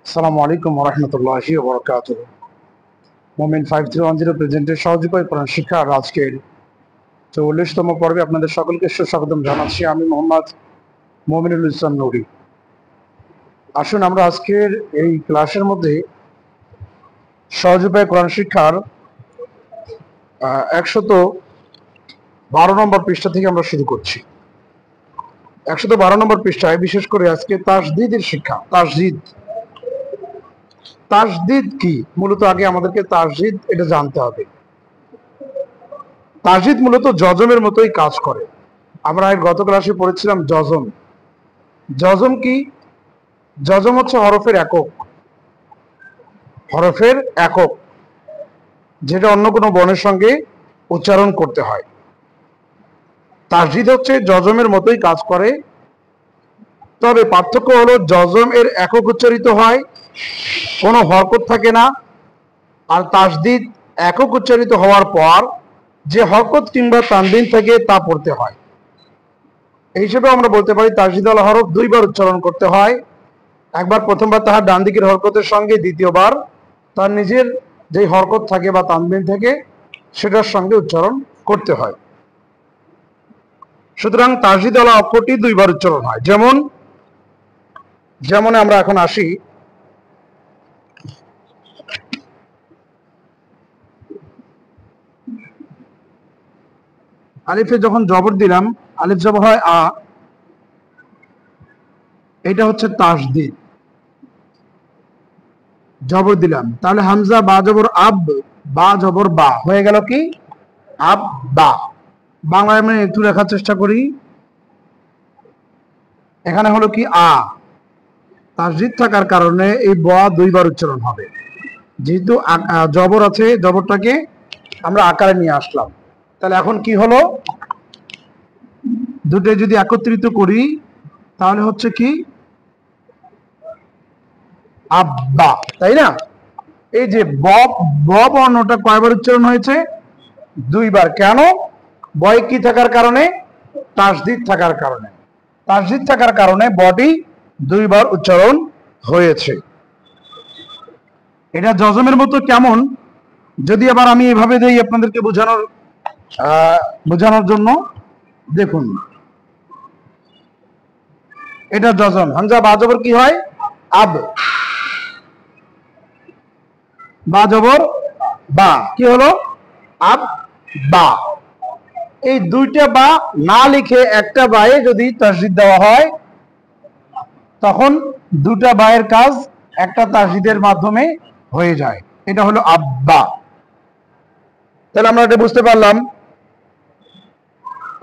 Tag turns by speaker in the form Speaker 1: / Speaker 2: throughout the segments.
Speaker 1: আসসালামু আলাইকুম ওয়া রাহমাতুল্লাহি ওয়া বারাকাতুহু। মোমিন 5310 প্রেজেন্টের সহজ উপায় কোরআন শিক্ষার আজকের 44তম পর্বে আপনাদের সকলকে সুস্বাগতম জানাচ্ছি। আমি মোহাম্মদ মুমিনুল ইসলাম নুরি। আসুন আমরা আজকের এই ক্লাসের মধ্যে সহজ উপায় কোরআন শিক্ষার 112 নম্বর পৃষ্ঠা থেকে আমরা শুরু করছি। 112 নম্বর পৃষ্ঠায় বিশেষ করে আজকে তাসদীদের শিক্ষা। তাসদীদ কি? মূলত আগে আমাদেরকে তাসদীদ এটা জানতে হবে। তাসদীদ মূলত জজমের মতোই কাজ করে। আমরা গত ক্লাসে পড়েছিলাম জজম। জজম কি? জজম হচ্ছে হরফের একক, যেটা অন্য কোনো বর্ণের সঙ্গে উচ্চারণ করতে হয়। তাসদীদ হচ্ছে জজমের মতোই কাজ করে, তবে পার্থক্য হলো জজম এর একক উচ্চারিত হয়, কোনো হরকত থাকে না। আর তাসদীদ একক উচ্চারিত হওয়ার পর যে হরকত কিংবা তানবিন থাকে তা পড়তে হয়। এই হিসেবে আমরা বলতে পারি তাসদীদ ওয়ালা হরফ দুইবার উচ্চারণ করতে হয়। একবার প্রথমবার তাহার ডান দিকের হরকতের সঙ্গে, দ্বিতীয়বার তার নিজের যে হরকত থাকে বা তানবিন থাকে সেটার সঙ্গে উচ্চারণ করতে হয়। সুতরাং তাসদীদ ওয়ালা অক্ষরটি দুইবার উচ্চারণ হয়। যেমন আমরা এখন আসি, আলিফে যখন জবর দিলাম, আলিফ জবর হয় আ, এটা হচ্ছে তাসদীদ। জবর দিলাম, তাহলে হামজা বা জবর আব, বা জবর বা হয়ে গেল কি আব বা। বাংলায় আমি একটু লেখার চেষ্টা করি। এখানে হলো কি আ, তাসদীদ থাকার কারণে এই বা দুইবার উচ্চারণ হবে। যেহেতু জবর আছে, জবরটাকে আমরা আকারে নিয়ে আসলাম। তাহলে এখন কি হলো, দুটো যদি একত্রিত করি তাহলে হচ্ছে কি আব্বা, তাই না? এই যে ব বর্ণটা কয়বার উচ্চারণ হয়েছে? দুইবার। কেন? বয় কি থাকার কারণে? তাসদীদ থাকার কারণে। তাসদীদ থাকার কারণে বডি দুইবার উচ্চারণ হয়েছে। এটা জজমের মতো। কেমন? যদি আবার আমি এভাবে দেই আপনাদেরকে বোঝানোর জন্য, দেখুন এটা জজম। হামজা বা জবর কি হয়? আব, বা জবর বা, কি হলো? আব বা। এই দুইটা বা না লিখে একটা বায়ে যদি তাসদীদ দেওয়া হয়, তখন দুটা বায়ের কাজ একটা তাসদীদের মাধ্যমে হয়ে যায়। এটা হলো আব্বা। তাহলে আমরা এটা বুঝতে পারলাম,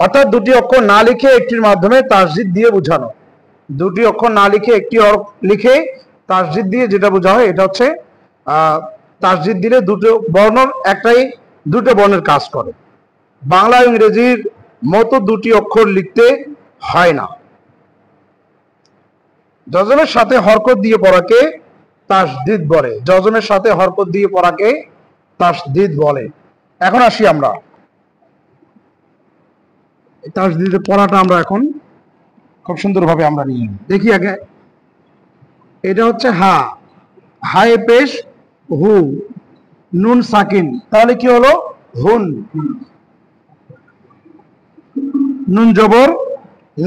Speaker 1: অর্থাৎ দুটি অক্ষর না লিখে একটির মাধ্যমে তাসদীদ দিয়ে বোঝানো। দুটি অক্ষর না লিখে একটি লিখে তাসদীদ দিয়ে যেটা বোঝা হয়, এটা হচ্ছে তাসদীদ দিলে দুটো বর্ণের কাজ করে। বাংলা ইংরেজির মতো দুটি অক্ষর লিখতে হয় না। জজমের সাথে হরকত দিয়ে পড়াকে তাসদীদ বলে। জজমের সাথে হরকত দিয়ে পড়াকে তাসদীদ বলে। এখন আসি আমরা তাসদীদের পড়াটা আমরা এখন খুব সুন্দরভাবে আমরা নিয়ে দেখি। আগে এটা হচ্ছে হা, হায়ে পেশ হু, নুন সাকিন, তাহলে কি হলো? হুন। নুন জবর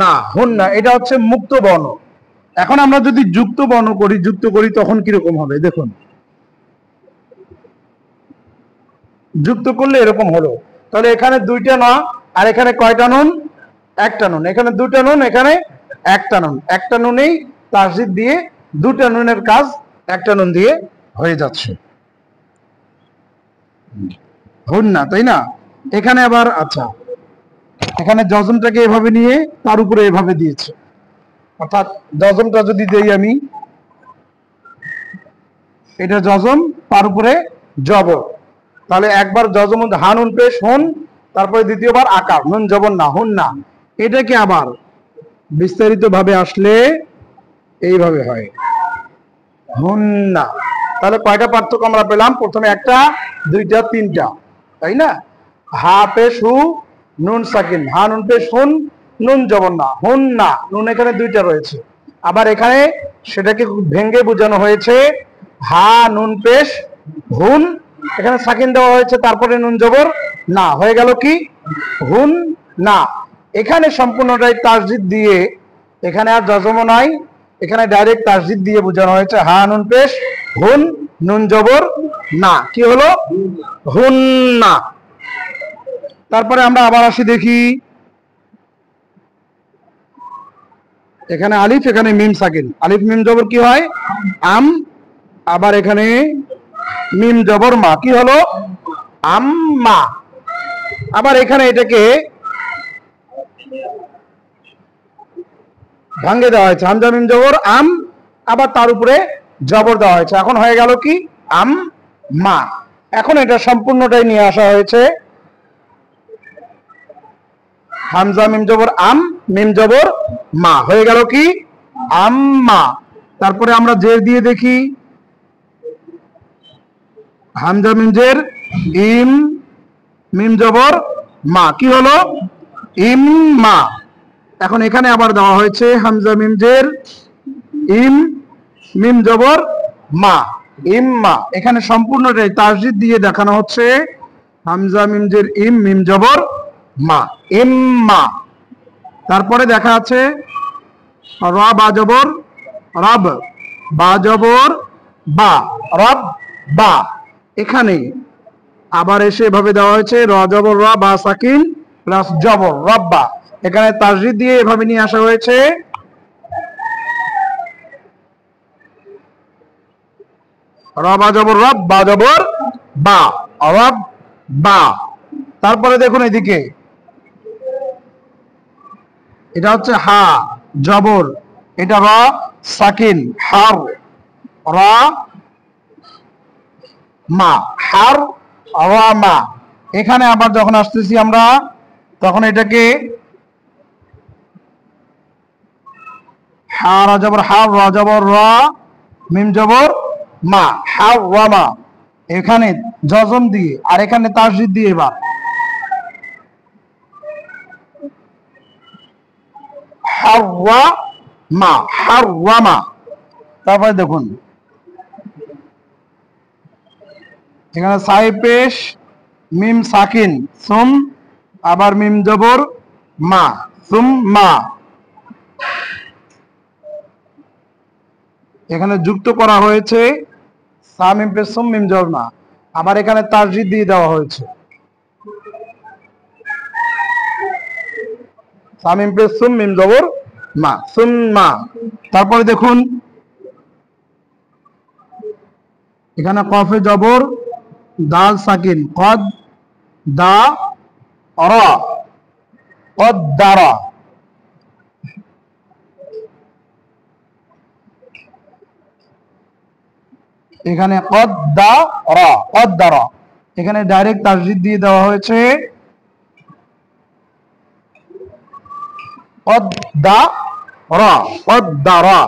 Speaker 1: না, হুন না, এটা হচ্ছে মুক্ত বর্ণ। এখন আমরা যদি যুক্ত করি তখন কিরকম হবে দেখুন। যুক্ত করলে এরকম হলো। তাহলে এখানে দুইটা না, আর এখানে কয়টা নুন? একটা নুন। এখানে দুটা নুন, এখানে একটা নুন। একটা নুনেই তাসদীদ দিয়ে দুটা নুনের কাজ একটা নুন দিয়ে হয়ে যাচ্ছে। হুন না, তাই না? এখানে আবার আচ্ছা, এখানে জজমটাকে এভাবে নিয়ে তার উপরে এভাবে দিয়েছে। অর্থাৎ জজমটা যদি দেই আমি, এটা জজম, তার উপরে জবর, তাহলে একবার জজম হানুন পেশ হুন, তারপরে দ্বিতীয়বার আকার নুন জবর না, হুন না। এটাকে আবার বিস্তারিত ভাবে আসলে এইভাবে হয় হুন না। তাহলে কয়টা পার্থক্য আমরা পেলাম? প্রথমে একটা, দুইটা, তিনটা, তাই না? হা পেশ হু, নুন সাকিন, হা নুন পেশ হুন, নুন জবর না, হুন না, নুন এখানে দুইটা রয়েছে। আবার এখানে সেটাকে ভেঙ্গে বোঝানো হয়েছে হা নুন পেশ হুন, এখানে সাকিন দেওয়া হয়েছে, তারপরে নুন জবর না, হয়ে গেল কি হুন না। এখানে সম্পূর্ণটাই তাসদিদ দিয়ে, এখানে আর যজম নাই, এখানে ডাইরেক্ট তাসদিদ দিয়ে বোঝানো হয়েছে হা নুন পেশ হুন নুন জবর না, কি হলো হুন না। তারপরে আমরা আবার আসি দেখি, এখানে আলিফ, এখানে মিম সাকিন, আলিফ মিম জবর কি হয় আম, আবার এখানে মিম জবর মা, কি হলো আম্মা। আবার এখানে এটাকে ভাঙ্গে দেওয়া হয়েছে, হামজা মিম জবর আম, আবার তার উপরে জবর দেওয়া হয়েছে, এখন হয়ে গেল কি আম মা। এখন এটা সম্পূর্ণটাই নিয়ে আসা হয়েছে হামজা মিম জবর আম মিম জবর মা, হয়ে গেল কি আম্মা। তারপরে আমরা জের দিয়ে দেখি, হামজা মিম জের ইম মিম জবর মা, কি হলো ইম্মা। এখন এখানে আবার দেওয়া হয়েছে হামজা মিম জের ইম মিম জবর মা ইম্মা, এখানে সম্পূর্ণটাই তাসদিদ দিয়ে দেখানো হচ্ছে হামজা মিম জের ইম মিম জবর মা ইম্মা। তারপরে দেখা আছে র বা জবর রব, বা জবর বা রব বা, এখানে আবার এসে এভাবে দেওয়া হয়েছে র জবর র বা সাকিন প্লাস জবর রব্বা, এখানে তাসদিদ দিয়ে এভাবে নিয়ে আসা হয়েছে র বা জবর রব বা জবর বা রব বা। তারপরে দেখুন এদিকে, এটা হচ্ছে হা জবর, এটা র সাকিন হার র মা হার র মা। এখানে আবার যখন আসতেছি আমরা, তখন এটাকে হা র জবর হার র জবর র মিম জবর মা হার র মা, এখানে জজম দিয়ে আর এখানে তাসদিদ দিয়ে এবার হার র মা হার র মা। তারপরে দেখুন এখানে সাই পেশ মিম সাকিন সুম, আবার মিম জবর মা সুম মা, এখানে যুক্ত করা হয়েছে সা মিম পেশ সুম মিম জবর মা, আবার এখানে তাসদিদ দিয়ে দেওয়া হয়েছে সা মিম পেশ সুম মিম জবর মা সুম মা। তারপরে দেখুন এখানে কফে জবর দাল সাকিন কদ দা র কদ দারা, এখানে কদ দা র কদ দারা, এখানে ডাইরেক্ট তাসদিদ দিয়ে দেওয়া হয়েছে কদ দা র কদ দারা।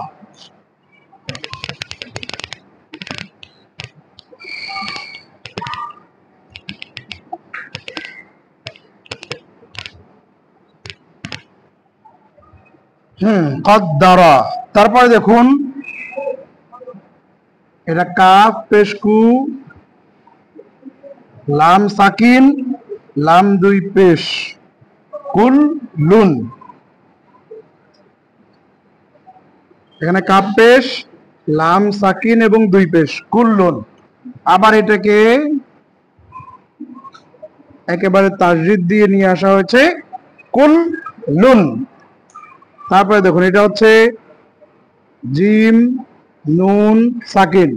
Speaker 1: কদ্দারা। তারপরে দেখুন এটা কাফ পেশকু লাম সাকিন লাম দুই পেশ কুল লুন, এখানে কাফ পেশ লাম সাকিন এবং দুই পেশ কুল লুন, আবার এটাকে একেবারে তাসদিদ দিয়ে নিয়ে আসা হয়েছে কুল লুন। তারপরে দেখুন এটা হচ্ছে জিম নুন সাকিন,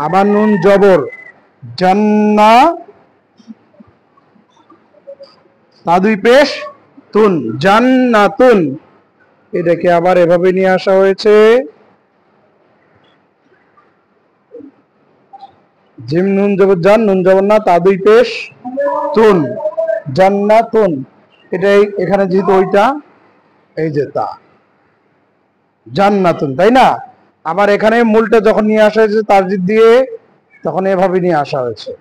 Speaker 1: আবার নুন জবর জান্না তা দুই পেশ তুন জান্নাতুন, এটাকে আবার এভাবে নিয়ে আসা হয়েছে জিম নুন জবর জান নুন জবর না তা দুই পেশ তুন জান্নাতুন, এটাই এখানে যেহেতু ওইটা এই যে তা জান্নাতুন, তাই না। আবার এখানে মূলটা যখন নিয়ে আসা হয়েছে তাসদিদ দিয়ে, তখন এভাবে নিয়ে আসা হয়েছে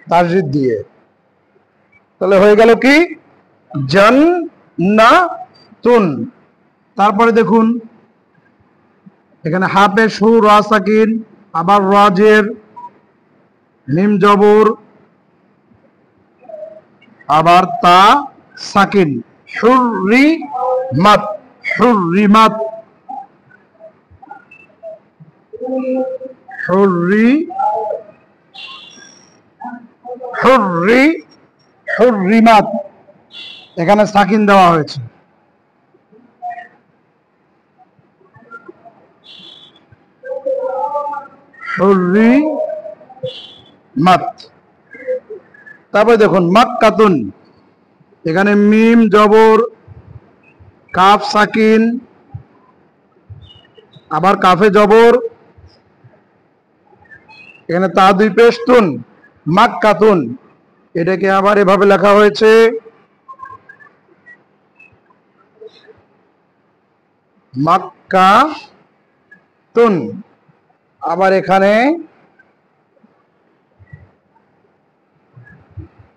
Speaker 1: তাসদিদ দিয়ে, তাহলে হয়ে গেল কি জান্নাতুন। তারপরে দেখুন এখানে হাফের সু র সাকিন, আবার রাজের মিম জবর, আবার তা সাকিন, হুররিমাত, হুররিমাত, হুররিমাত, এখানে সাকিন দেওয়া হয়েছে। হুররিমাত। তারপরে দেখুন মাক্কাতুন, এখানে মিম জবর, কাফ সাকিন, আবার কাফে জবর, এখানে তা দুই পেশ তুন, মাক্কাতুন। এটাকে আবার এভাবে লেখা হয়েছে মাক্কাতুন। আবার এখানে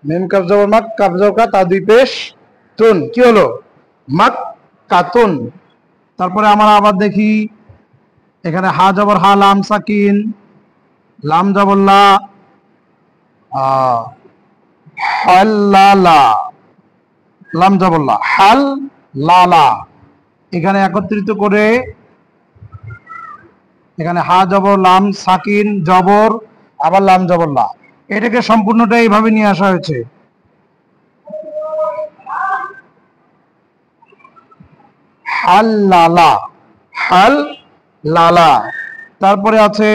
Speaker 1: মিম কাফ জবর মাক, কাফ জবর কা, তা দুই পেশ তুন, কি হলো মাক্কাতুন। তারপরে আমরা আবার দেখি এখানে হা জবর হা, লাম সাকিন, লাম জবর লা, হাল্লালা, লাম জবর লা, হাল লালা। এখানে একত্রিত করে এখানে হা জবর লাম সাকিন জবর, আবার লাম জবর লা, এটাকে সম্পূর্ণটা এইভাবে নিয়ে আসা হয়েছে হাল লালা, হাল লালা। তারপরে আছে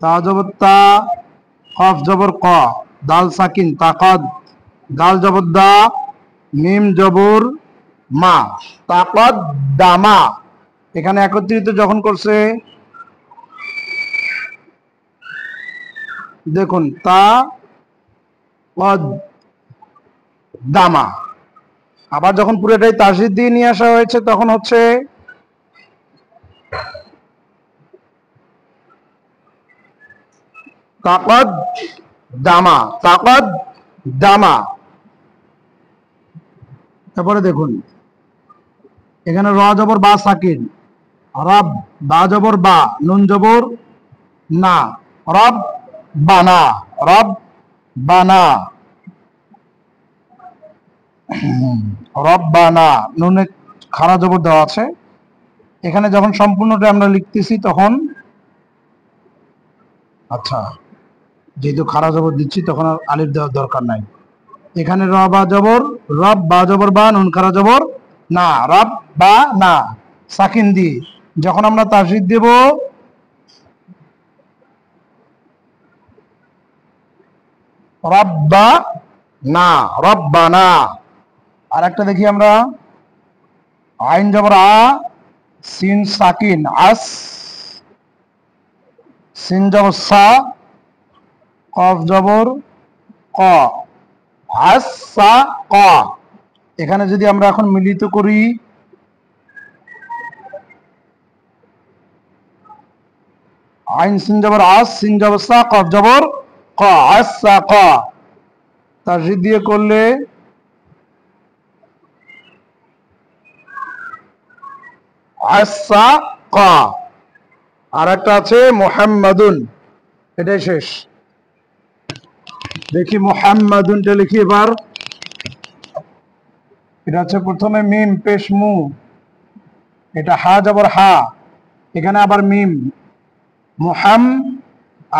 Speaker 1: তা জবর তা, কফ জবর ক, দাল সাকিন তাকাদ, দাল জবর দা, মিম জবর মা, তাকাদ দামা। এখানে একত্রিত যখন করছে দেখুন তা দামা। আবার যখন পুরোটাই তাসদিদ দিয়ে নিয়ে আসা হয়েছে তখন হচ্ছে তাকাদ দামা, তাকাদ দামা। তারপরে দেখুন এখানে র জবর বা সাকিন, রব, বা জবর বা, নুন জবর না, রব বানা, রব বানা, রব বানা, নুনে খাড়া জবর দেওয়া আছে। এখানে যখন সম্পূর্ণটা আমরা লিখতেছি তখন আচ্ছা, যেহেতু খাড়া জবর দিচ্ছি তখন আর আলিফ দেওয়ার দরকার নাই। এখানে র বা জবর, রব বা জবর বা, নুন খাড়া জবর না, রব বা না, সাকিন দিয়ে যখন আমরা তাসদিদ দেব রব্বা না, রব্বানা। আর একটা দেখি আমরা আইন জবর আ, সিন সাকিন আস, সিন জবর সা, কফ জবর ক, আস সা ক। এখানে যদি আমরা এখন মিলিত করি আইন সিন জবর আস, সিন জবর সা, কফ জবর ক, আস সা ক। তাসদিদ দিয়ে করলে আসা ক। আর একটা আছে মুহাম্মাদুন, এটাই শেষ। দেখি মুহাম্মাদুনটা লিখি এবার। এটা হচ্ছে প্রথমে মিম পেশ মু, এটা হা জবর হা, এখানে আবার মিম, মুহাম,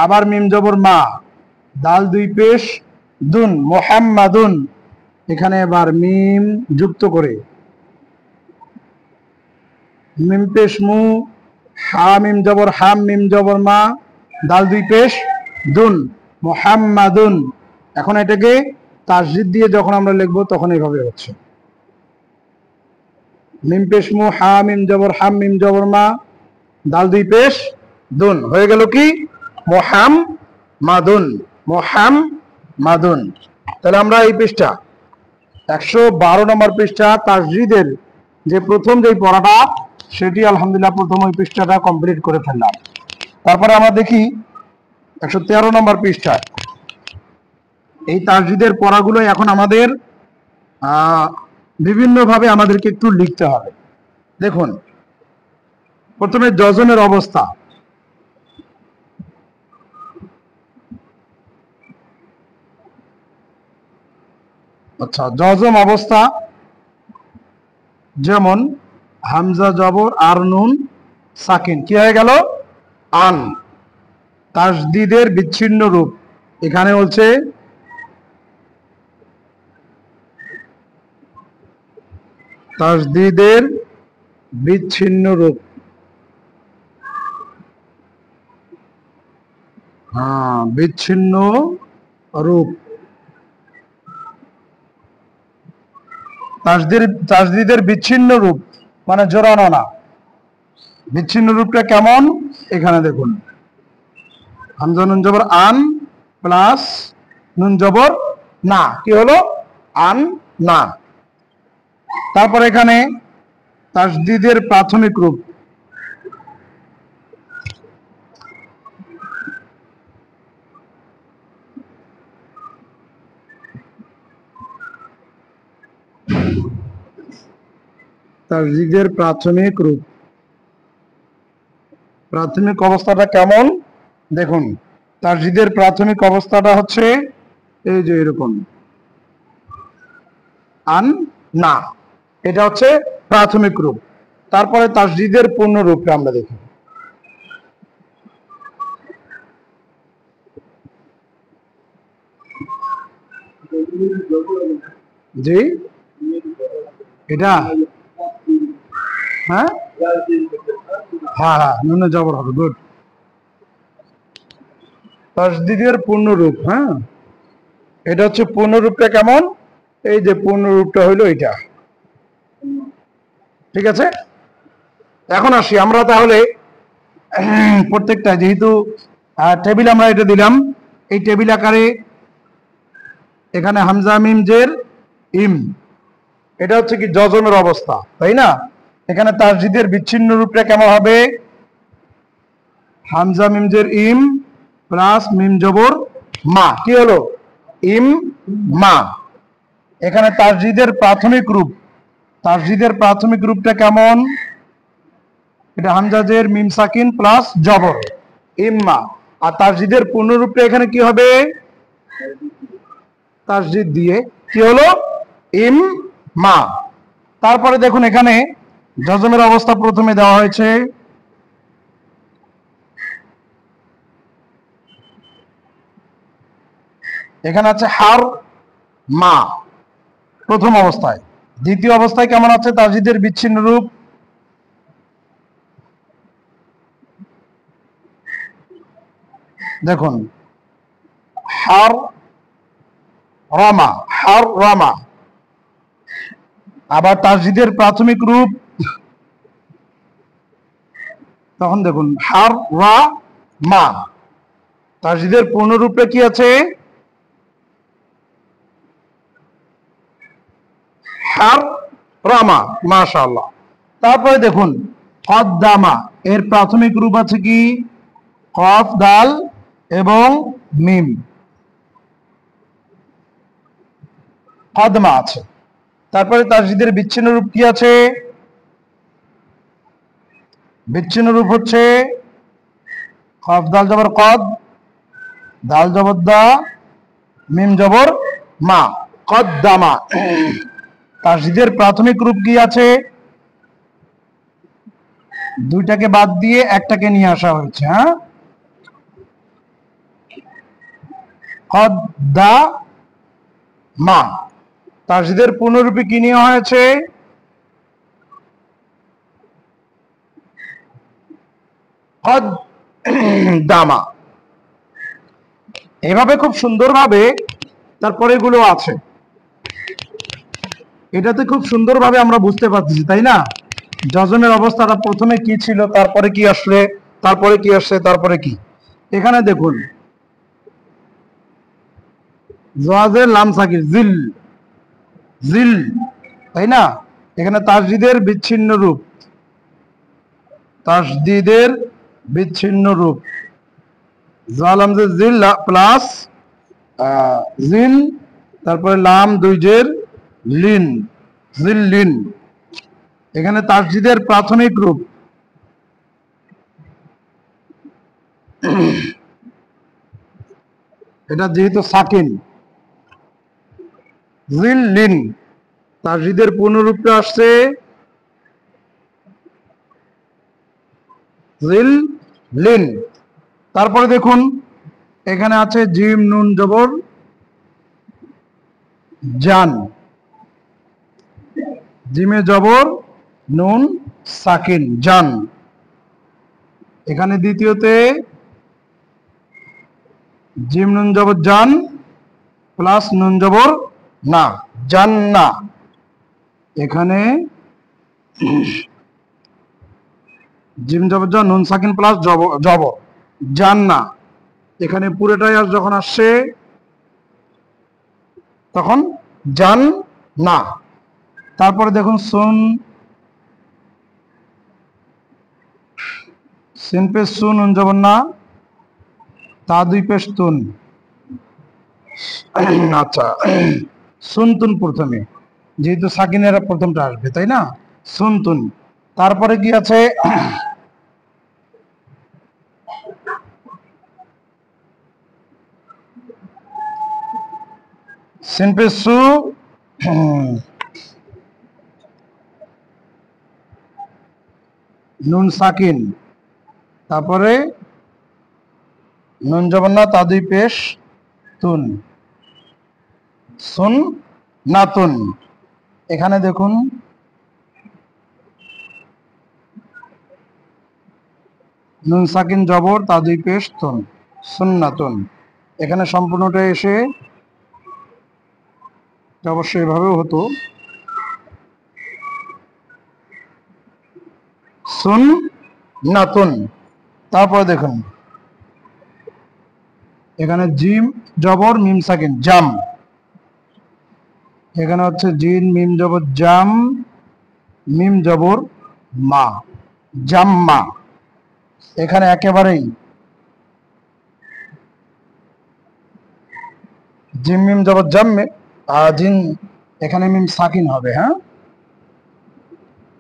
Speaker 1: আবার মিম জবর মা, দাল দুই পেশ দুন, মুহাম্মাদুন। এখানে এবার মিম যুক্ত করে মিম পেশ মু, হা মিম জবর হাম, মিম জবর মা, দাল দুই পেশ দুন, মুহাম্মাদুন। এখন এটাকে তাসদিদ দিয়ে যখন আমরা লিখবো তখন এইভাবে হচ্ছে মিম পেশ মু, হা মিম জবর হাম, মিম জবর মা, দাল দুই পেশ দুন, হয়ে গেল কি মুহাম্মাদুন, মুহাম্মাদুন। তাহলে আমরা এই পৃষ্ঠা 112 নম্বর পৃষ্ঠা তাসদিদের যে প্রথম যে পড়াটা সেটি আলহামদুলিল্লাহ প্রথম ওই পৃষ্ঠাটা কমপ্লিট করে ফেললাম। তারপরে আমরা দেখি 113 নম্বর পৃষ্ঠায় এই তাসদিদের পড়াগুলো এখন আমাদের বিভিন্নভাবে আমাদেরকে একটু লিখতে হবে। দেখুন, প্রথমে যজনের অবস্থা। আচ্ছা, যজম অবস্থা যেমন হামজা জবর আর নুন সাকিন কি হয়ে গেল? আন। তাসদিদের বিচ্ছিন্ন রূপ এখানে বলছে তাসদিদের বিচ্ছিন্ন রূপ। হ্যাঁ, বিচ্ছিন্ন রূপ। তাসদিদের বিচ্ছিন্ন রূপ মানে জোড়ানো না। বিচ্ছিন্ন রূপটা কেমন? এখানে দেখুন, হামজা নুন জবর আন প্লাস নুন জবর না, কি হলো? আন না। তারপর এখানে তাসদিদের প্রাথমিক রূপ। তাসদিদের প্রাথমিক রূপ, প্রাথমিক অবস্থাটা কেমন দেখুন। তাসদিদের প্রাথমিক অবস্থাটা হচ্ছে এই যে এরকম, আন না, এটা হচ্ছে প্রাথমিক রূপ। তারপরে তাসদিদের পূর্ণ রূপটা আমরা দেখি। জি, এটা হ্যাঁ হ্যাঁ হ্যাঁ নুনে জবর হবে, গুড। তাসদিদের পূর্ণ রূপ, হ্যাঁ, এটা হচ্ছে পূর্ণ রূপটা কেমন? এই যে পূর্ণ রূপটা হইলো এটা, ঠিক আছে। এখন আসি আমরা তাহলে প্রত্যেকটা, যেহেতু টেবিল আমরা এটা দিলাম, এই টেবিল আকারে এখানে হামজা মিম জের ইম, এটা হচ্ছে কি যজমের অবস্থা, তাই না? এখানে তাসদিদের বিচ্ছিন্ন রূপটা কেমন হবে? হামজা মিম জের ইম প্লাস মিম জবর মা, কি হলো? ইম মা। এখানে তাসদিদের প্রাথমিক রূপ, তাসদিদের প্রাথমিক রূপটা কেমন? এটা হামজা জের মিম সাকিন প্লাস জবর ইম্মা। আর তাসদিদের পূর্ণ রূপটা এখানে কি হবে? তাসদিদ দিয়ে কি হলো? ইম মা। তারপরে দেখুন এখানে যজমের অবস্থা প্রথমে দেওয়া হয়েছে, এখানে আছে হার মা প্রথম অবস্থায়। দ্বিতীয় অবস্থায় কেমন আছে তাসদিদের বিচ্ছিন্ন রূপ? দেখুন, হার রামা, হার রামা। আবার তাসদিদের প্রাথমিক রূপ, তখন দেখুন হার রা মা। তাসদিদের পূর্ণ রূপে কি আছে? হার রামা, মাশাআল্লাহ। তারপরে দেখুন কদ্দামা, এর প্রাথমিক রূপ আছে কি? কফ দাল এবং মিম, কদমা আছে। তারপরে তাসদিদের বিচ্ছিন্ন রূপ কি আছে? বিচ্ছিন্ন রূপ হচ্ছে কফ দাল জবর কদ, দাল জবর দা, মিম জবর মা, কদ্দামা। তাসদিদের প্রাথমিক রূপ কি আছে? দুইটাকে বাদ দিয়ে একটাকে নিয়ে আসা হয়েছে, হ্যাঁ, কদ্দামা। তাসদিদের পূর্ণরূপে কি নিয়ে হয়েছে? কদ্দামা। এভাবে খুব সুন্দরভাবে তারপরে এগুলো আছে, এটাতে খুব সুন্দরভাবে আমরা বুঝতে পারছি, তাই না? যজমের অবস্থাটা প্রথমে কি ছিল, তারপরে কি আসলে, তারপরে কি আসছে, তারপরে কি। এখানে দেখুন জওয়াজের লাম সাকির জিল, জিল, তাই না? এখানে তাসদিদের বিচ্ছিন্ন রূপ, তাসদিদের বিচ্ছিন্ন রূপ জালাম যে জিল প্লাস জিল, তারপরে লাম দুই জের লিন, জিল্লিন। এখানে তাসদিদের প্রাথমিক রূপ, এটা যেহেতু সাকিন, জিল্লিন। তাসদিদের পূর্ণরূপটা আসছে জিল্লিন। তারপরে দেখুন এখানে আছে জিম নুন জবর জান, জিমে জবর নুন সাকিন জান। এখানে দ্বিতীয়তে জিম নুন জবর জান প্লাস নুন জবর না, জান্না। এখানে জিম জবর জান নুন সাকিন প্লাস জবর জান্না। এখানে পুরোটাই যখন আসছে তখন জান না। তারপরে দেখুন সুন, সিন পেশ সুন নুন জবর না, তা দুই পেশ তুন। আচ্ছা, সুনতুন প্রথমে, যেহেতু সাকিনের প্রথমটা আসবে তাই না, সুনতুন। তারপরে কি আছে সিন পেশ সু, নুন সাকিন, তারপরে নুন জবর না, তা দুই পেশ তুন, সুন নাতুন। এখানে দেখুন নুন সাকিন জবর তা দুই পেশ তুন, সুন্নাতুন। এখানে সম্পূর্ণটা এসে অবশ্যই এভাবেও হতো, সুন নাতুন। তারপরে দেখুন এখানে জিম জবর মিম সাকিন জাম, এখানে হচ্ছে জিন মিম জবর জাম, মিম জবর মা, জাম্মা। এখানে একেবারেই জিম মিম জবর জাম্মে, জিন এখানে মিম সাকিন হবে, হ্যাঁ,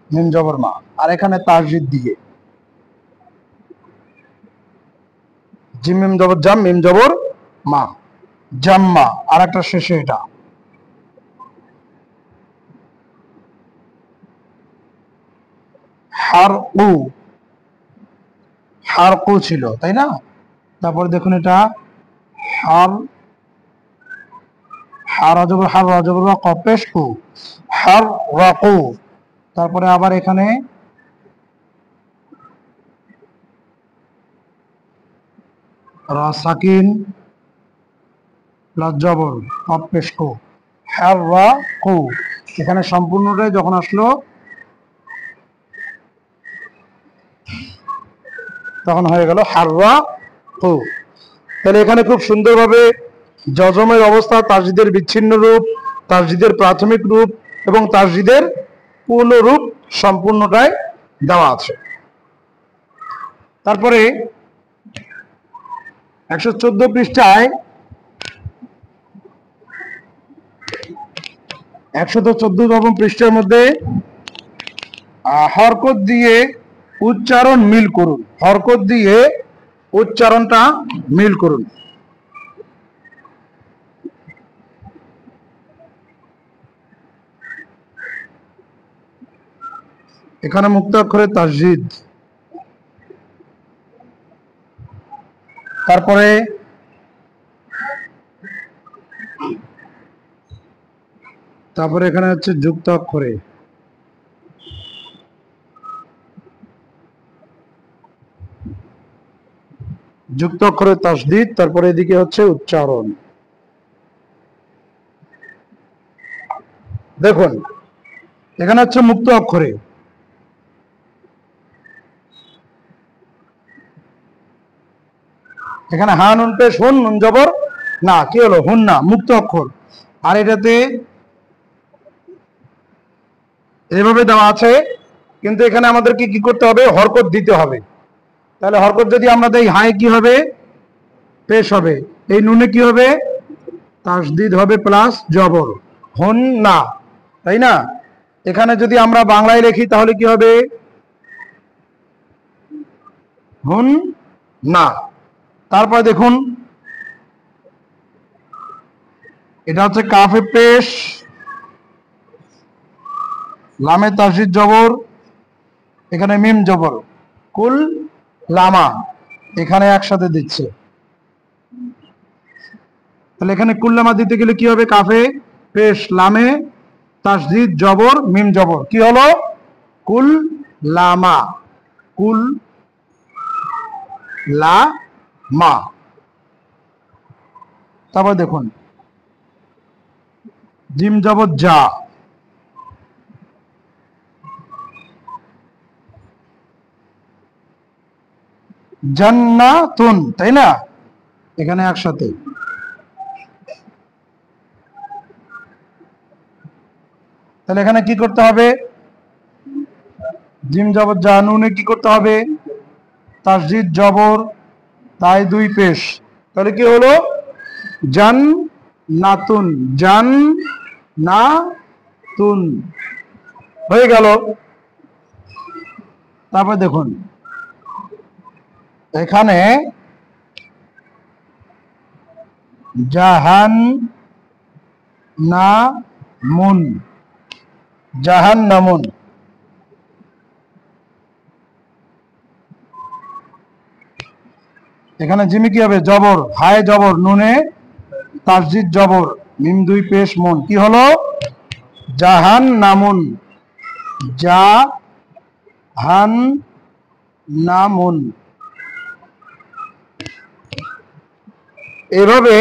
Speaker 1: মিম জবর মা। আর এখানে তাসদিদ দিয়ে জিম মিম জবর জাম, মিম জবর মা, জাম্মা। আর একটা শেষে এটা হারকু, হারকু ছিল তাই না। তারপর দেখুন এটা হার, হার রাজবর হার রাজবর কপেশ কু, হার রাকু। তারপরে আবার এখানে রা সাকিন প্লাস জবর কপেশ কু, হার রাকু। এখানে সম্পূর্ণটাই যখন আসলো তখন হয়ে গেল হাররা কু। তাহলে এখানে খুব সুন্দরভাবে জজমের অবস্থা, তাসদিদের বিচ্ছিন্ন রূপ, তাসদিদের প্রাথমিক রূপ এবং তাসদিদের পূর্ণ রূপ সম্পূর্ণটাই দেওয়া আছে। তারপরে 114 পৃষ্ঠায় 114তম পৃষ্ঠার মধ্যে হরকত দিয়ে উচ্চারণ মিল করুন, হরকত দিয়ে উচ্চারণটা মিল করুন। এখানে মুক্ত অক্ষরে তাসদিদ, তারপরে এখানে হচ্ছে যুক্ত অক্ষরে, যুক্ত অক্ষরে তাসদিদ, তারপরে এদিকে হচ্ছে উচ্চারণ। দেখুন এখানে হচ্ছে মুক্ত অক্ষরে, এখানে হা নুন পেশ হুন, নুন জবর না, কি হলো হুন না, মুক্ত অক্ষর। আর এটাতে এভাবে দেওয়া আছে, কিন্তু এখানে আমাদেরকে কি করতে হবে, হরকত দিতে হবে। তাহলে হরকত যদি আমরা দেই, হায় কি হবে, পেশ হবে, এই নুনে কি হবে, তাসদিদ হবে প্লাস জবর, হুন না, তাই না। এখানে যদি আমরা বাংলায় লিখি তাহলে কি হবে? হুন না। তারপর দেখুন, এটা হচ্ছে কাফে পেশ, লামে তাসদিদ জবর, এখানে মিম জবর, কুল লামা এখানে একসাথে দিচ্ছে। তাহলে এখানে কুল্লামা দিতে গেলে কি হবে? কাফে পেশ লামে তাসদিদ জবর মিম জবর, কি হলো? কুল লামা, কুল লা মা। তারপর দেখুন জিম জবর যা, জান্নাতুন, তাই না? এখানে একসাথে। তাহলে এখানে কি করতে হবে? জিম জবর যা, নুনে কি করতে হবে? তাসদিদ জবর তাই দুই পেশ, তাহলে কি হলো? জান নাতুন, জান না তুন হয়ে গেল। তারপর দেখুন এখানে জাহান না মুন, জাহান নামুন, এখানে জিমি কি হবে? জবর, হায় জবর, নুনে তাসদিদ জবর, মিম দুই পেশ মুন, কি হলো? জাহান নামুন, জাহান নামুন। এভাবে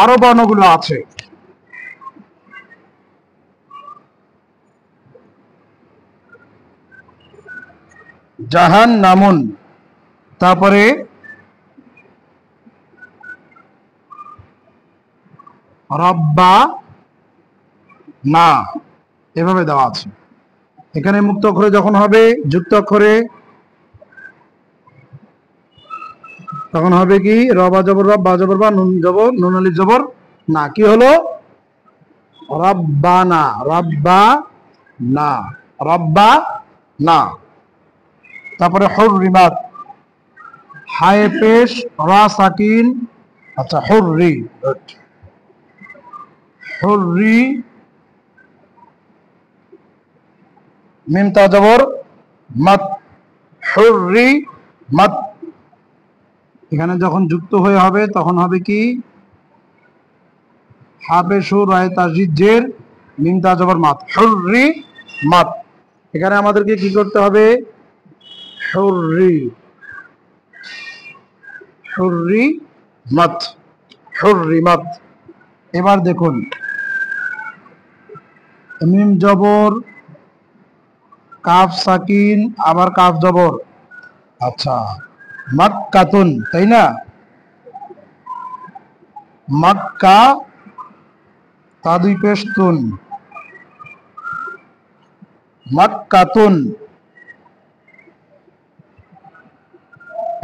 Speaker 1: আরো বর্ণগুলো আছে। জাহান নামুন, তারপরে রব্বা না, এভাবে দেওয়া আছে। এখানে মুক্ত অক্ষরে যখন হবে, যুক্ত অক্ষরে তখন হবে কি? রবা জবর রব, বা জবর বা, নুন জবর, নুন আলিফ জবর না, কি হলো? রব্বানা, রব্বা না, রব্বা না। তারপরে হুররিমাত, হায়ে পেশ রা সাকিন, আচ্ছা হুররি, হুররি মিম তা জবর মাত, হুররি মাত। এখানে যখন যুক্ত হয়ে হবে তখন হবে কি? হাবেশু রায় তাসদিদ জের, মিম তা জবর মাত, হুররি মাত। এখানে আমাদেরকে কি করতে হবে? হুররি, হুররি মাত, হুররি মাত। এবার দেখুন মিম জবর, কাফ সাকিন, আবার কাফ জবর, আচ্ছা মাক্কাতুন, তাই না? মাক্কা তা দুই পেশ তুন, মাক্কাতুন।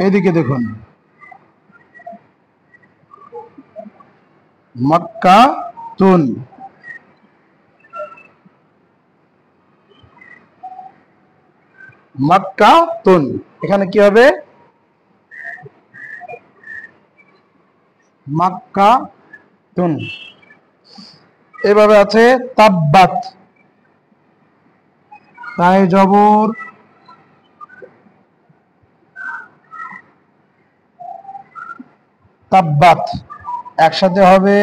Speaker 1: এদিকে দেখুন মাক্কাতুন, মাক্কাতুন, এখানে কি হবে? মাক্কাতুন। এভাবে আছে তাব্বাত, তাই জবর তাব্বাত একসাথে হবে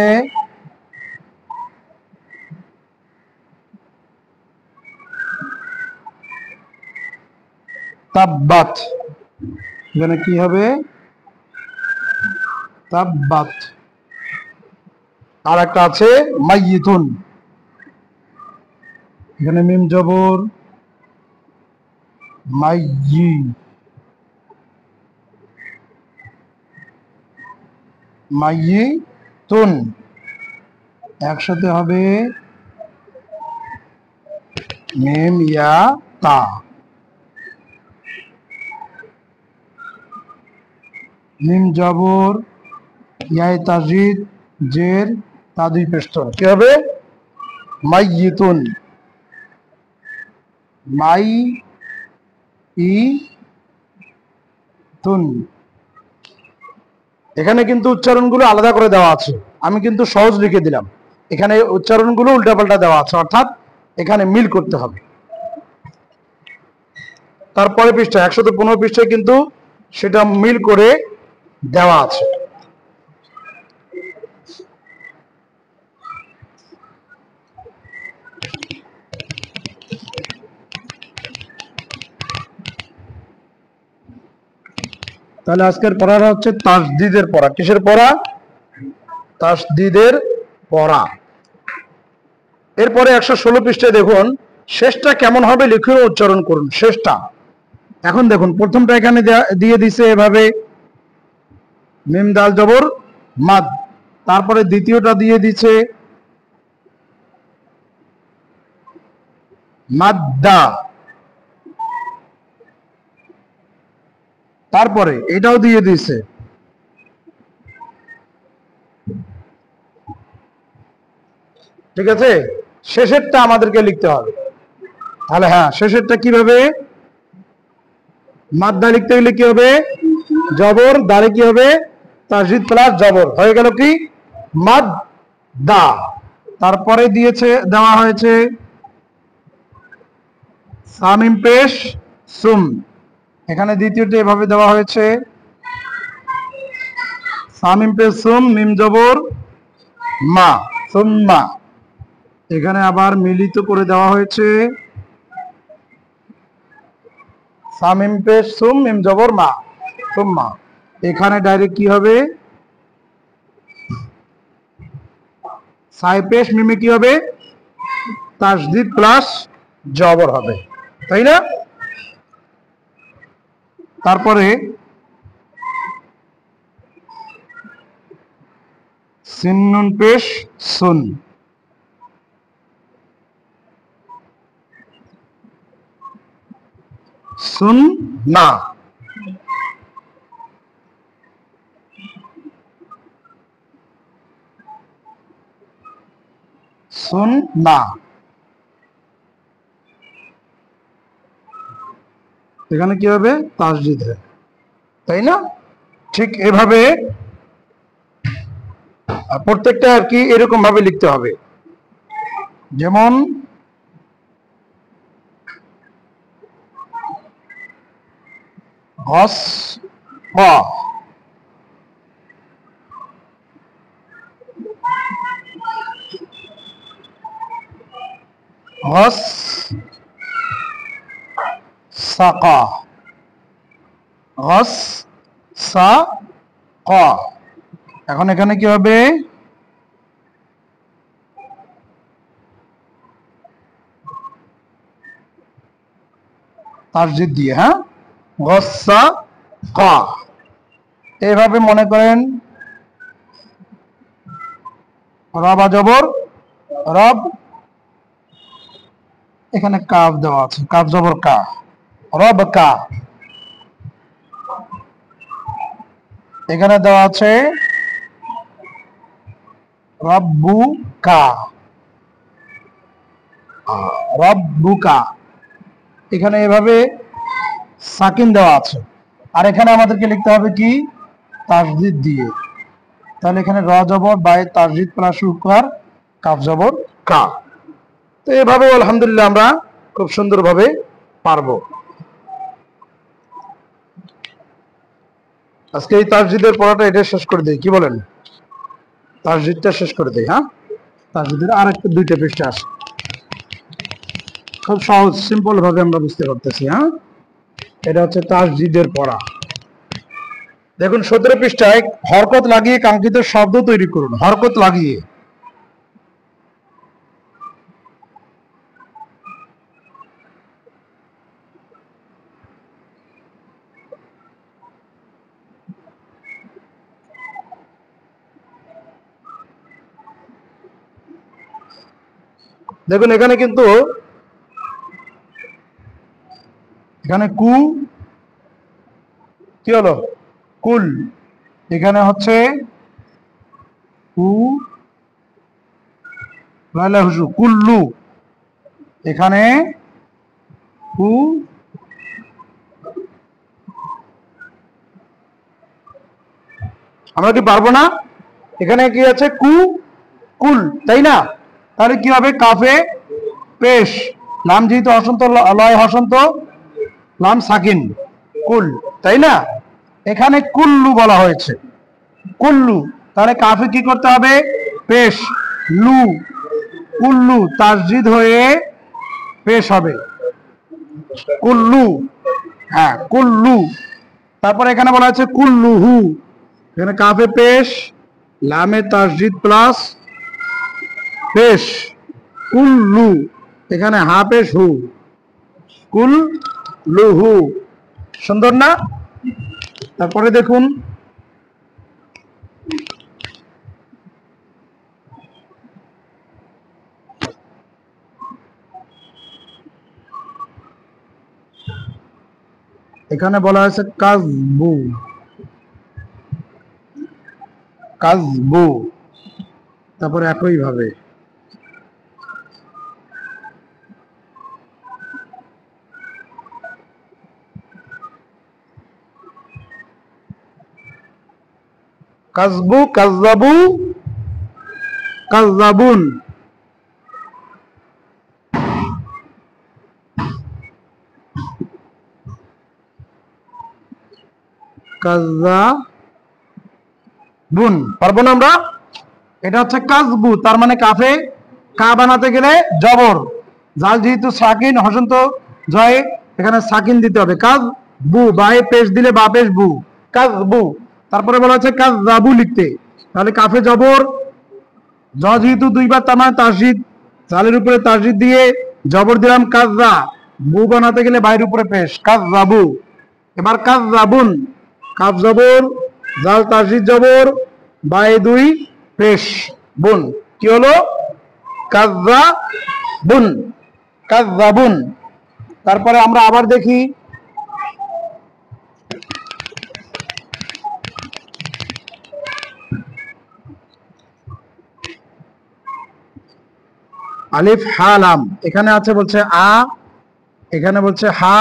Speaker 1: তাব্বাত। এখানে কি হবে? তাব্বাত। আর একটা আছে মাইয়িতুন, এখানে মিম জবর মাইয়ি, মাইয়িতুন একসাথে হবে মিম ইয়া তা, মিম জবর ইয়াই তাসদিদ জের তা দুই পেশ তুন, কি হবে? মাইয়িতুন। মাই ই তুন। এখানে কিন্তু উচ্চারণগুলো আলাদা করে দেওয়া আছে, আমি কিন্তু সহজ লিখে দিলাম, এখানে উচ্চারণগুলো উল্টাপাল্টা দেওয়া আছে, অর্থাৎ এখানে মিল করতে হবে। তারপরে পৃষ্ঠা 115 পৃষ্ঠায় কিন্তু সেটা মিল করে দেওয়া আছে। তাহলে আজকের পড়াটা হচ্ছে তাসদিদের পড়া। কিসের পড়া? তাসদিদের পড়া। এরপরে 116 পৃষ্ঠায় দেখুন, শেষটা কেমন হবে লিখে উচ্চারণ করুন। শেষটা এখন দেখুন, প্রথমটা এখানে দিয়ে দিছে এভাবে মিম দাল জবর মাদ, তারপরে দ্বিতীয়টা দিয়ে দিচ্ছে মাদ্দা, তারপরে এটাও দিয়ে দিছে, ঠিক আছে। শেষেরটা আমাদেরকে লিখতে হবে। তাহলে হ্যাঁ, শেষেরটা কিভাবে? মাদ্দা লিখতে গেলে কি হবে? জবর, দাঁড়ে কি হবে? তাসদিদ প্লাস জবর, হয়ে গেল কি মাদ্দা। তারপরে দেওয়া হয়েছে সামিম পেশ সুম, এখানে দ্বিতীয়টি এভাবে দেওয়া হয়েছে সামিম পেশ সুম, মিম জবর মা, সুম্মা। এখানে আবার মিলিত করে দেওয়া হয়েছে সামিম পেশ সুম, মিম জবর মা, সুম্মা। এখানে ডাইরেক্ট কি হবে? সাই পেশ মিমে কি হবে? তাসদিদ প্লাস জবর হবে, তাই না? তারপরে সিন নুন পেশ সুন, সুন না, সুন না। এখানে কি হবে? তাসদিদ হবে, তাই না? ঠিক এভাবে প্রত্যেকটা আর কি এরকম ভাবে লিখতে হবে। যেমন হস ক, হস সাকা, হস সা ক। এখন এখানে কি হবে? তাসদিদ দিয়ে, হ্যাঁ, গসা ক। এইভাবে মনে করেন রবা জবর রব, এখানে কাফ দেওয়া আছে, কাফ জবর কা, রব কা। এখানে দেওয়া আছে রব্বু কা, রব্বুকা। এখানে এভাবে সাকিন দেওয়া আছে, আর এখানে আমাদেরকে লিখতে হবে কি? তাসদিদ দিয়ে। তাহলে এখানে র জবর বাই তাসদিদ প্লাস উকার, কাফ জবর কা। তো এভাবে আলহামদুলিল্লাহ আমরা খুব সুন্দরভাবে পারবো। আজকে এই তাসদিদের পড়াটা এটা শেষ করে দেই, কি বলেন? তাসদিদটা শেষ করে দেই, হ্যাঁ। তাসদিদের আর একটা দুইটা পৃষ্ঠা আছে, খুব সহজ সিম্পল ভাবে আমরা বুঝতে পারতেছি, হ্যাঁ। এটা হচ্ছে তাসদিদের পড়া। দেখুন 17 পৃষ্ঠায় হরকত লাগিয়ে কাঙ্ক্ষিত শব্দ তৈরি করুন। হরকত লাগিয়ে, দেখুন এখানে কিন্তু এখানে কু কি হলো? কুল। এখানে হচ্ছে কু লাইলা হুসু কুল্লু, এখানে হু, আমরা কি পারবো না? এখানে কি আছে? কু, কুল, তাই না? তাহলে কি হবে? কাফে পেশ, লাম যেহেতু হসন্ত, লয় হসন্ত, লাম সাকিন, কুল, তাই না? এখানে কুল্লু বলা হয়েছে, কুল্লু, তাহলে কাফে কি করতে হবে? পেশ, লু, কুল্লু তাসজিদ হয়ে পেশ হবে, কুল্লু, হ্যাঁ কুল্লু। তারপরে এখানে বলা হচ্ছে কুল্লুহু, এখানে কাফে পেশ, লামে তাসজিদ প্লাস পেশ, কুল্লু, এখানে হা পেশ হু, কুল্লুহু। সুন্দর না? তারপরে দেখুন, এখানে বলা হয়েছে কাজবু, কাজবু, তারপরে একই ভাবে কাজবু, কাজাবু, কাজাবুন, কাজাবুন, পারবো না আমরা? এটা হচ্ছে কাজবু, তার মানে কাফে কা বানাতে গেলে জবর, জাল যেহেতু সাকিন হসন্ত জয়, এখানে সাকিন দিতে হবে, কাজ বু, বায়ে পেশ দিলে বা পেশ বু, কাজ বু। তারপরে বলা হচ্ছে কাজ জাবু লিখতে, তাহলে কাফে জবর, জ যেহেতু দুইবার, তার মানে তাসজিদ, জালের উপরে তাসজিদ দিয়ে জবর দিলাম, কাজ জা, বু বানাতে গেলে বাইরের উপরে পেশ, কাজ জাবু। এবার কাজ জাবুন, কাফ জবর, জাল তাসজিদ জবর, বায়ে দুই পেশ, বুন, কি হলো? কাজ্জাবুন, কাজ্জাবুন। তারপরে আমরা আবার দেখি, আলিফ হা লাম, এখানে আছে বলছে আ, এখানে বলছে হা,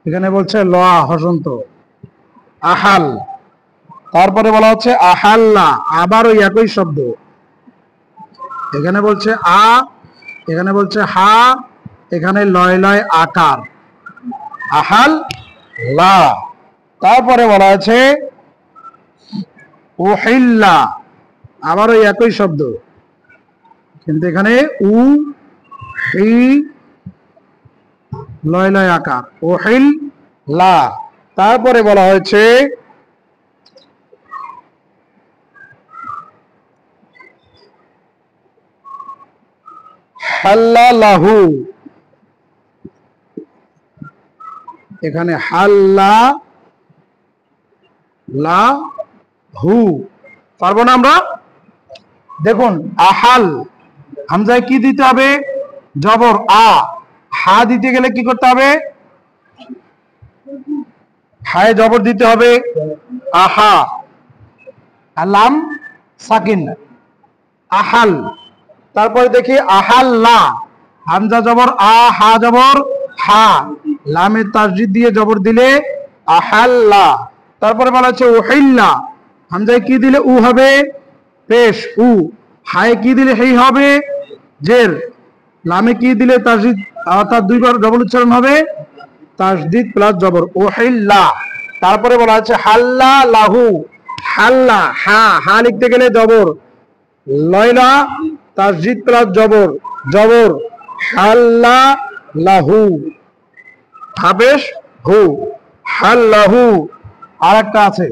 Speaker 1: এখানে বলছে ল হসন্ত, আহাল। তারপরে বলা হচ্ছে আহাল্লা, আবার ওই একই শব্দ, এখানে বলছে আ, এখানে বলছে হা, এখানে লয় লয় আকার, আহাল লা। তারপরে বলা আছে ওহিল্লা, আবার ওই একই শব্দ, কিন্তু এখানে উ, হি, লয় লয় আকার, ওহিল লা। তারপরে বলা হয়েছে হাল্লালাহু, এখানে হাল্লা লা হু, পারবো না আমরা? দেখুন, আহাল, হামজায় কি দিতে হবে? জবর আ, হা দিতে গেলে কি করতে হবে? হায় জবর দিতে হবে, আহা, আলাম সাকিন, আহাল। তারপরে দেখি আহাল্লা, হামজা জবর আ, হা জবর হা, লামে তাসজিদ দিয়ে জবর দিলে আহাল্লা। তারপরে বলা হচ্ছে উহিল্লা, হামজায় কি দিলে উ হবে? পেশ, উ, হায় কি দিলে হেই হবে? জের, লামে কি দিলে তাসজিদ, অর্থাৎ দুইবার ডবল উচ্চারণ হবে, তাসদিদ প্লাস জবর, উহিল্লা। তারপরে বলা হচ্ছে হাল্লা লাহু, হাল্লা, হা, হা লিখতে গেলে জবর, লয়লা তাসজিদ প্লাস জবর, জবর, হাল্লা লাহু, হাবেশ হু, হাল্লাহু। আর একটা আছে,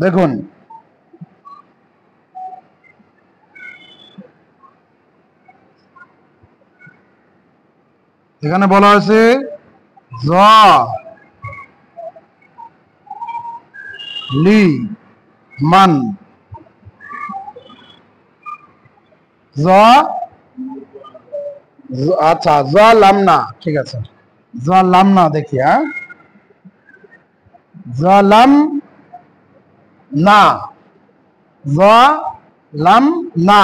Speaker 1: দেখুন, এখানে বলা হয়েছে জ লি মান, জ, আচ্ছা জ লাম না, ঠিক আছে, জ লাম না, দেখি, হ্যাঁ, জ লাম না, জ লাম না।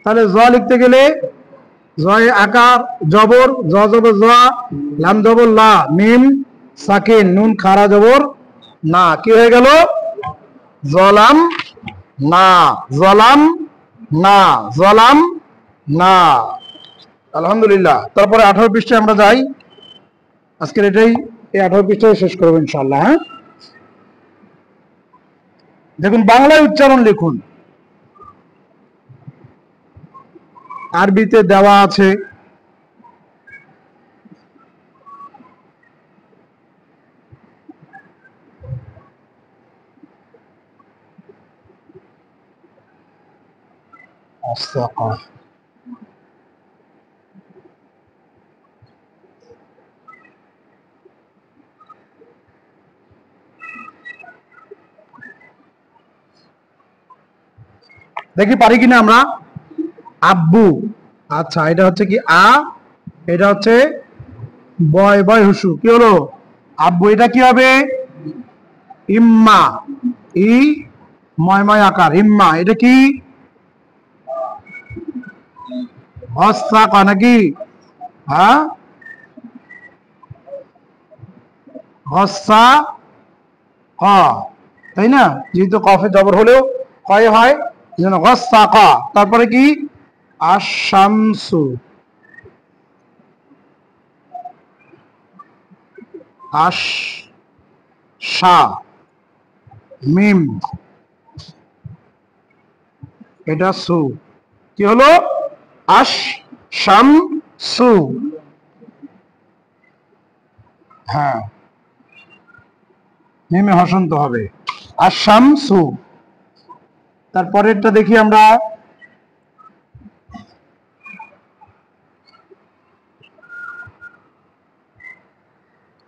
Speaker 1: তাহলে জ লিখতে গেলে জয় আকার জবর, জ জবর জ, লাম জবর লা, মিম সাকিন, নুন খারা জবর না। কি হয়ে গেল? জলাম না, জলাম না, জলাম না। আলহামদুলিল্লাহ। তারপরে 18 পৃষ্ঠায় আমরা যাই। আজকের এটাই, এই 18 পৃষ্ঠায় শেষ করবো ইনশাআল্লাহ। হ্যাঁ, দেখুন বাংলায় উচ্চারণ লিখুন, আরবিতে দেওয়া আছে। দেখি পারি কিনা আমরা। আব্বু, আচ্ছা এটা হচ্ছে কি আ, এটা হচ্ছে বয়, বয় হুসু, কি হলো? আব্বু। এটা কি হবে? ইম্মা, ই ময় ময় আকার, ইম্মা। এটা কি? হস্তাকা নাকি? হ্যাঁ, হস্তা ক, তাই না? যেহেতু কফে জবর হলেও কয় হয়, যেন হস্তাকা। তারপরে কি? আশামসু, আশ শা মিম, এটা সু, কি হলো? আশ শাম সু। হ্যাঁ, মিমে হসন্ত হবে, আশাম সু। তারপরেরটা দেখি আমরা।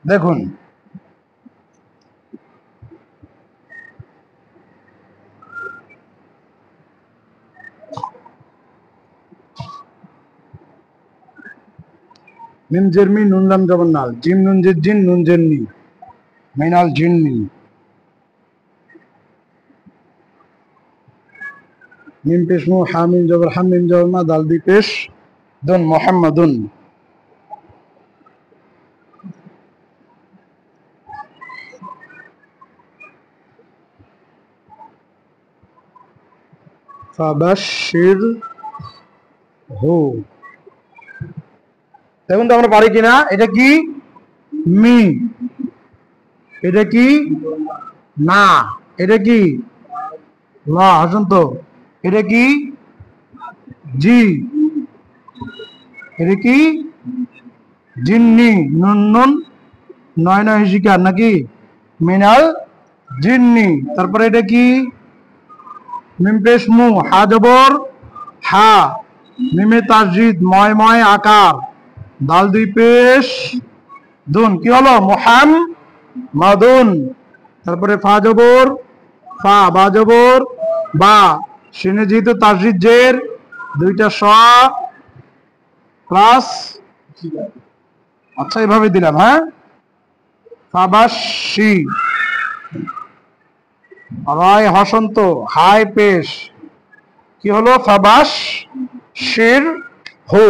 Speaker 1: দেখুন মিম জেরমি নুন লাম জবর নাল, জিম নুন জের জিন নুন জেরনি, মিনাল জিন্নি। মিম পেশ মু, হা মিম জবর হাম, মিম জবর মা, দাল দুই পেশ দুন, মুহাম্মাদুন। ফাবাশশির হু। দেখুন তো আমরা পারি কিনা। এটা কি? মি। এটা কি? না। এটা কি? লা, আসুন তো। এটা কি? জি। এটা কি? জিন্নি, নুন নুন নয় নয় শিকার নাকি? মিনাল জিন্নি। তারপরে এটা কি? মিম পেশ মু, হা জবর হা, মিমে তাসজিদ ময় ময় আকার, দাল দুই পেশ দুন, কি হলো? মুহাম মাদুন। তারপরে ফা জবর ফা, বা জবর বা, সিনে যেহেতু তাসজিদ জের, দুইটা স প্লাস, আচ্ছা এভাবে দিলাম। হ্যাঁ, ফাবাশশি, রয় হসন্ত, হাই পেশ, কি হলো? ফাবাশ শির হু,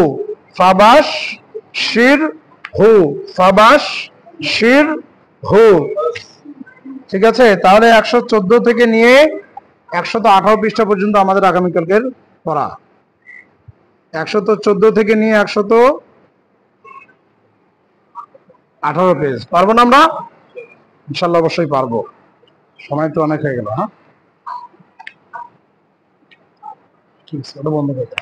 Speaker 1: ফাবাশ শির হু, ফাবাশ শির হু। ঠিক আছে, তাহলে 114 থেকে নিয়ে 118 পৃষ্ঠা পর্যন্ত আমাদের আগামীকালকের পড়া। 114 থেকে নিয়ে 118 পেজ। পারবো না আমরা? ইনশাল্লাহ অবশ্যই পারবো। সময় তো অনেক হয়ে গেল। হ্যাঁ, ঠিক আছে, ওটা বন্ধ করতে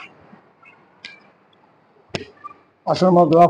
Speaker 1: আসলে দোয়া